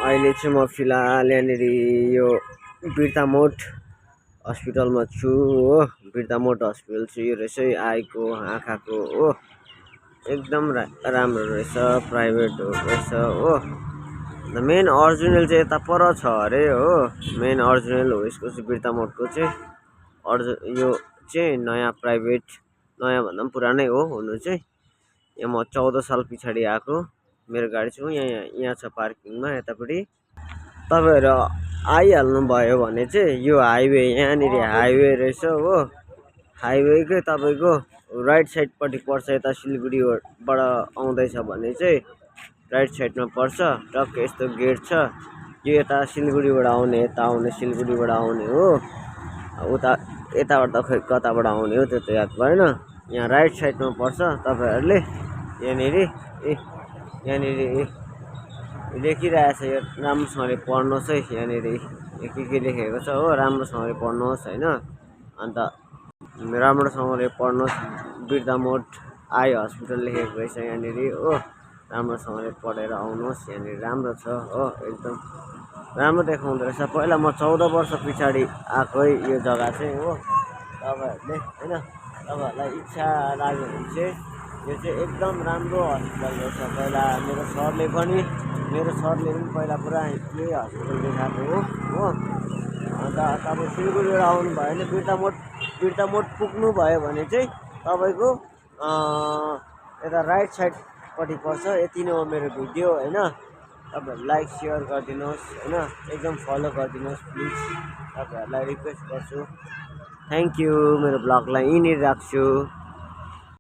अहिले चाहिँ म फिलहाल यहाँनिर यो बिर्तामोड हस्पिटलमा छु हो। बिर्तामोड हस्पिटल चाहिँ यो रहेछ आईको आँखाको हो। एकदम राम्रो रहेछ, प्राइभेट रहेछ हो। मेन अरिजिनल चाहिँ यता पर छ अरे हो। मेन अरिजिनल हो यसको चाहिँ बिर्तामोडको चाहिँ। यो चाहिँ नयाँ प्राइभेट, नयाँ भन्दा पनि पुरानै हो हुनु चाहिँ। यहाँ म 14 साल पछाडि आएको। मेरो गाडी चाहिँ यहाँ छ पार्किङमा यतापट्टि। तपाईँहरू आइहाल्नु भयो भने चाहिँ यो हाइवे, यहाँनिर हाइवे रहेछ हो। हाइवेकै तपाईँको राइट साइडपट्टि पर्छ। यता सिलगढीबाट आउँदैछ भने चाहिँ राइट साइडमा पर्छ। टक्क यस्तो गेट छ। यो यता सिलगढीबाट आउने, यता आउने, सिलगढीबाट आउने हो। उता यताबाट त खै कताबाट आउने हो त्यो त याद भएन। यहाँ राइट साइडमा पर्छ। तपाईँहरूले यहाँनिर लेखिरहेछ, यो राम्रोसँगले पढ्नुहोस् है। यहाँनिर के लेखेको छ हो, राम्रोसँगले पढ्नुहोस् होइन। अन्त राम्रोसँगले पढ्नुहोस्। बिर्तामोड आई हस्पिटल लेखेको रहेछ यहाँनिर हो। राम्रोसँगले पढेर आउनुहोस्। यहाँनिर राम्रो छ हो, एकदम राम्रो देखाउँदो रहेछ। पहिला म 14 वर्ष पछाडि आएको है यो जग्गा चाहिँ हो। तपाईँहरूले होइन, तपाईँहरूलाई इच्छा लाग्यो भने चाहिँ यो चाहिँ एकदम राम्रो हस्पिटल रहेछ। पहिला मेरो सरले पनि पहिला पुरा यही हस्पिटल देखाएको हो। अन्त तपाईँ सिलगढीबाट आउनु भयो भने बिर्तामोड पुग्नु भयो भने चाहिँ तपाईँको यता राइट साइडपट्टि पर्छ। यति नै हो मेरो भिडियो होइन। तपाईँहरू लाइक सेयर गरिदिनुहोस् होइन, एकदम फलो गरिदिनुहोस् प्लिज। तपाईँहरूलाई रिक्वेस्ट गर्छु। Thank you. मेरो ब्लगलाई यहीँनिर राख्छु।